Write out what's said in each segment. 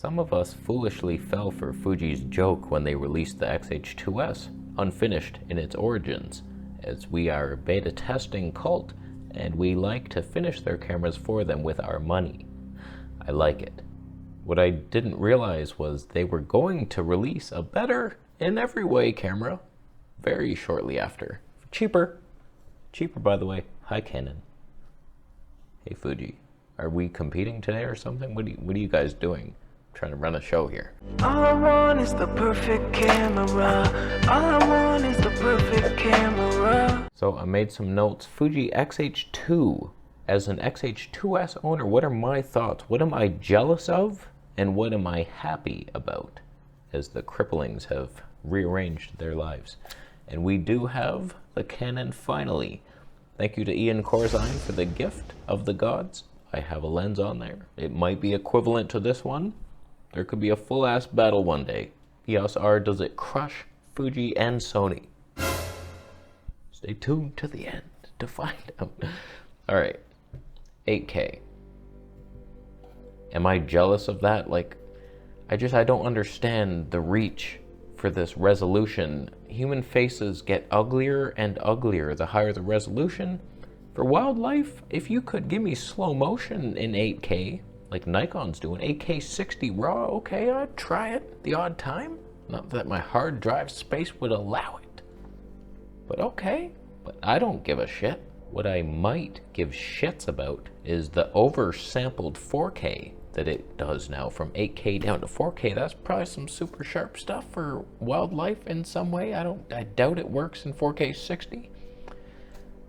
Some of us foolishly fell for Fuji's joke when they released the XH2s, unfinished in its origins, as we are a beta testing cult and we like to finish their cameras for them with our money. I like it. What I didn't realize was they were going to release a better, in every way, camera very shortly after. Cheaper. Cheaper, by the way. Hi, Canon. Hey, Fuji. Are we competing today or something? What are you guys doing? Trying to run a show here. All I want is the perfect camera. All I want is the perfect camera. So I made some notes. Fuji X-H2. As an XH2s owner, what are my thoughts? What am I jealous of? And what am I happy about? As the cripplings have rearranged their lives. And we do have the Canon finally. Thank you to Ian Corzine for the gift of the gods. I have a lens on there. It might be equivalent to this one. There could be a full-ass battle one day. EOS R, does it crush Fuji and Sony? Stay tuned to the end to find out. All right, 8K. Am I jealous of that? Like, I don't understand the reach for this resolution. Human faces get uglier and uglier the higher the resolution. For wildlife, if you could give me slow motion in 8K, like Nikon's doing, 8K 60 RAW, okay, I'd try it the odd time. Not that my hard drive space would allow it. But okay, but I don't give a shit. What I might give shits about is the oversampled 4K that it does now, from 8K down to 4K. That's probably some super sharp stuff for wildlife in some way. I doubt it works in 4K 60.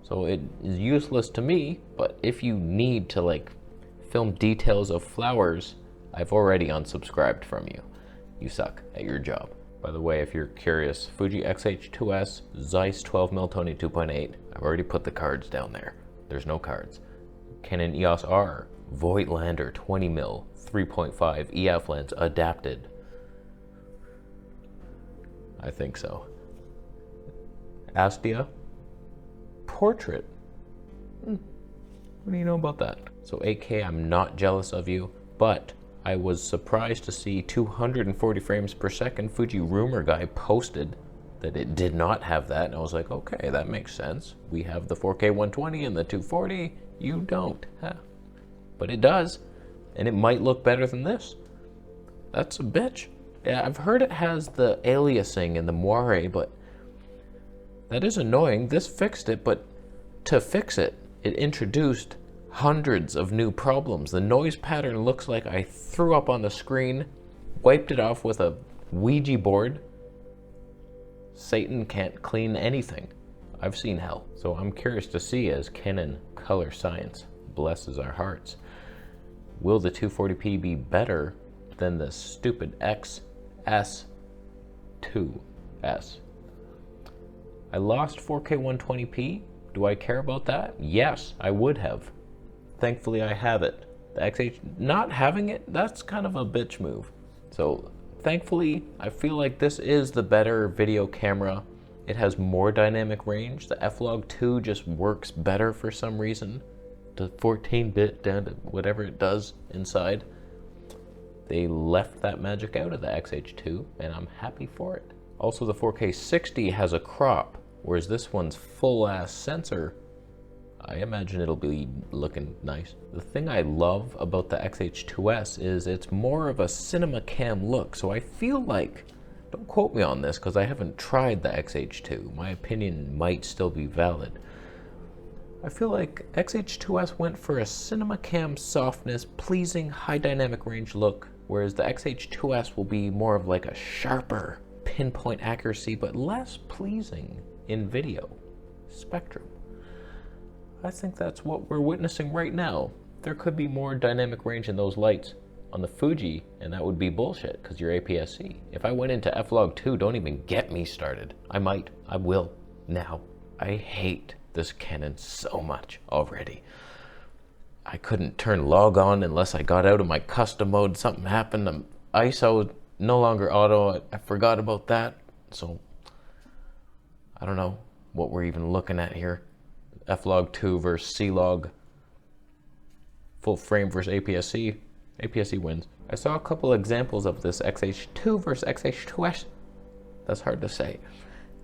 So it is useless to me, but if you need to like film details of flowers, I've already unsubscribed from you. You suck at your job. By the way, if you're curious, Fuji X-H2s, Zeiss 12mm Tony 2.8. I've already put the cards down there. There's no cards. Canon EOS R, Voigtlander 20mm 3.5 EF lens adapted. I think so. Astia, portrait. What do you know about that? So 8K, I'm not jealous of you, but I was surprised to see 240 frames per second. Fuji rumor guy posted that it did not have that, and I was like, okay, that makes sense. We have the 4K 120 and the 240, you don't. Huh. But it does, and it might look better than this. That's a bitch. Yeah, I've heard it has the aliasing and the moire, but that is annoying. This fixed it, but to fix it, it introduced hundreds of new problems. The noise pattern looks like I threw up on the screen, wiped it off with a Ouija board. Satan can't clean anything. I've seen hell. So I'm curious to see, as Canon Color Science blesses our hearts, will the 240p be better than the stupid XH2s? I lost 4K 120p. Do I care about that? Yes, I would have. Thankfully, I have it. The XH, not having it, that's kind of a bitch move. So, thankfully, I feel like this is the better video camera. It has more dynamic range. The F-Log2 just works better for some reason. The 14-bit down to whatever it does inside. They left that magic out of the XH2, and I'm happy for it. Also, the 4K 60 has a crop, whereas this one's full-ass sensor. I imagine it'll be looking nice. The thing I love about the XH2s is it's more of a cinema cam look. So I feel like, don't quote me on this because I haven't tried the XH2. My opinion might still be valid. I feel like XH2s went for a cinema cam softness, pleasing high dynamic range look, whereas the XH2s will be more of like a sharper pinpoint accuracy, but less pleasing in video spectrum. I think that's what we're witnessing right now. There could be more dynamic range in those lights on the Fuji, and that would be bullshit because you're APS-C. If I went into F-Log2, don't even get me started. I will, now. I hate this Canon so much already. I couldn't turn log on unless I got out of my custom mode. Something happened. ISO no longer auto. I forgot about that. So I don't know what we're even looking at here. F-Log2 versus C-Log. Full frame versus APS-C. APS-C wins. I saw a couple examples of this XH2 versus XH2s. That's hard to say.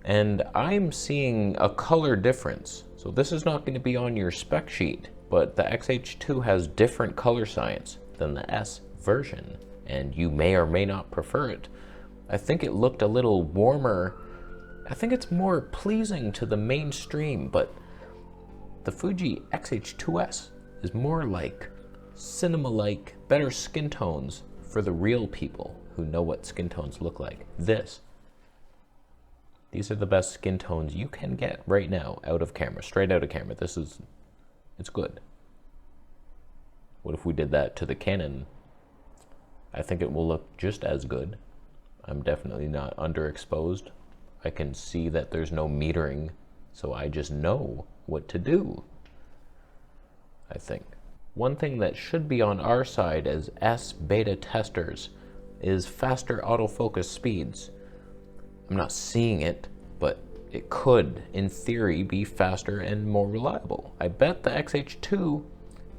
And I'm seeing a color difference. So this is not going to be on your spec sheet, but the XH2 has different color science than the S version, and you may or may not prefer it. I think it looked a little warmer. I think it's more pleasing to the mainstream, but the Fuji XH2s is more like cinema-like, better skin tones for the real people who know what skin tones look like. These are the best skin tones you can get right now out of camera, straight out of camera. It's good. What if we did that to the Canon? I think it will look just as good. I'm definitely not underexposed. I can see that there's no metering, so I just know what to do, I think. One thing that should be on our side as S beta testers is faster autofocus speeds. I'm not seeing it, but it could, in theory, be faster and more reliable. I bet the XH2,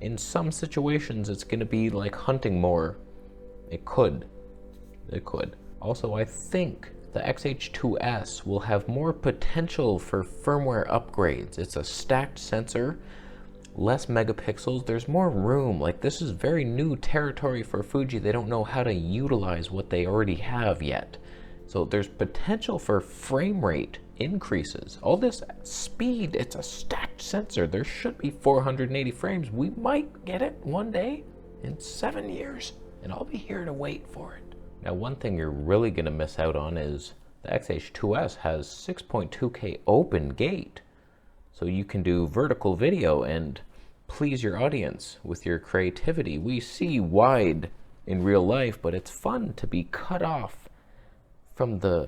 in some situations, it's going to be like hunting more. It could. Also, I think the XH2s will have more potential for firmware upgrades. It's a stacked sensor, less megapixels, there's more room. Like, this is very new territory for Fuji. They don't know how to utilize what they already have yet. So there's potential for frame rate increases. All this speed, it's a stacked sensor. There should be 480 frames. We might get it one day in 7 years, and I'll be here to wait for it. Now, one thing you're really gonna miss out on is the XH2s has 6.2K open gate. So you can do vertical video and please your audience with your creativity. We see wide in real life, but it's fun to be cut off from the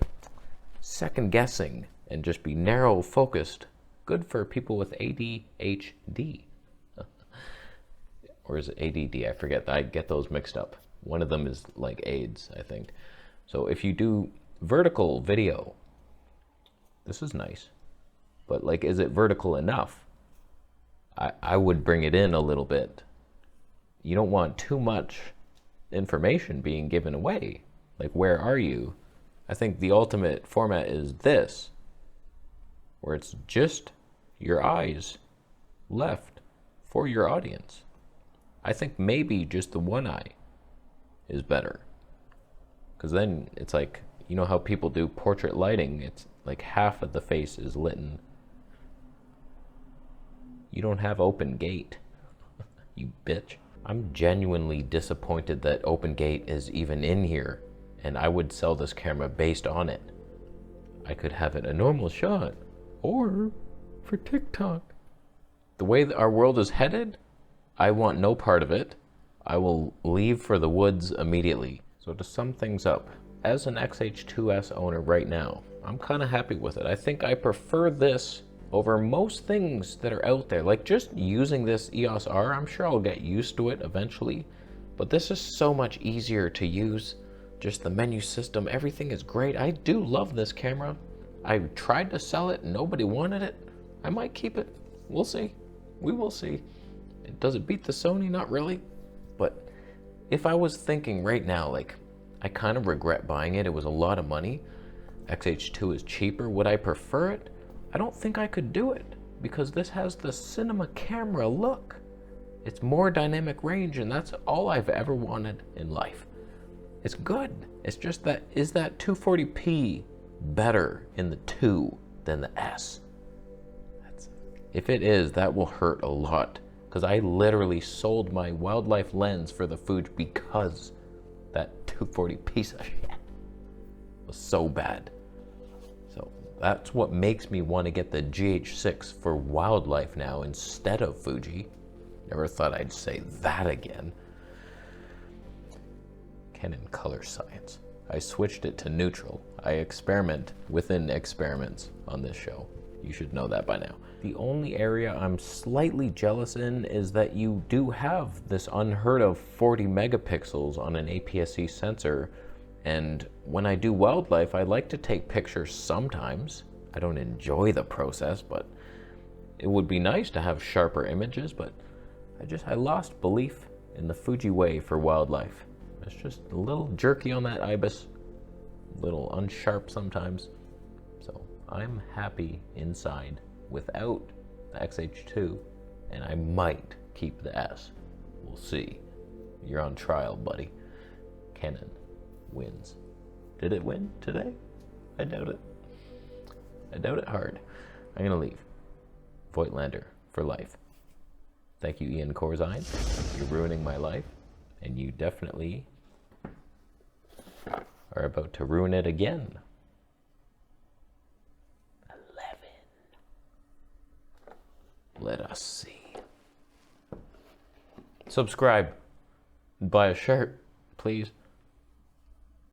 second guessing and just be narrow focused. Good for people with ADHD. Or is it ADD? I forget. I get those mixed up. One of them is like AIDS, I think. So if you do vertical video, this is nice. But like, is it vertical enough? I would bring it in a little bit. You don't want too much information being given away. Like, where are you? I think the ultimate format is this, where it's just your eyes left for your audience. I think maybe just the one eye is better. Because then it's like, you know how people do portrait lighting? It's like half of the face is lit. You don't have open gate, you bitch. I'm genuinely disappointed that open gate is even in here, and I would sell this camera based on it. I could have it a normal shot, or for TikTok. The way that our world is headed, I want no part of it. I will leave for the woods immediately. So to sum things up, as an XH2s owner right now, I'm kind of happy with it. I think I prefer this over most things that are out there. Like, just using this EOS R, I'm sure I'll get used to it eventually, but this is so much easier to use. Just the menu system, everything is great. I do love this camera. I tried to sell it, nobody wanted it. I might keep it, we'll see. We will see. Does it beat the Sony? Not really. But if I was thinking right now, like, I kind of regret buying it. It was a lot of money. XH2 is cheaper. Would I prefer it? I don't think I could do it because this has the cinema camera look. It's more dynamic range, and that's all I've ever wanted in life. It's good. It's just that, is that 240p better in the 2 than the S? If it is, that will hurt a lot, because I literally sold my wildlife lens for the Fuji because that 240 piece of shit was so bad. So that's what makes me want to get the GH6 for wildlife now instead of Fuji. Never thought I'd say that again. Canon color science. I switched it to neutral. I experiment within experiments on this show. You should know that by now. The only area I'm slightly jealous in is that you do have this unheard of 40 megapixels on an APS-C sensor. And when I do wildlife, I like to take pictures sometimes. I don't enjoy the process, but it would be nice to have sharper images, but I lost belief in the Fuji way for wildlife. It's just a little jerky on that ibis, a little unsharp sometimes. So I'm happy inside without the XH2, and I might keep the S. We'll see. You're on trial, buddy. Canon wins. Did it win today? I doubt it. I doubt it hard. I'm gonna leave. Voigtlander for life. Thank you, Ian Corzine. You're ruining my life, and you definitely are about to ruin it again. 11. Let us see. Subscribe. Buy a shirt, please.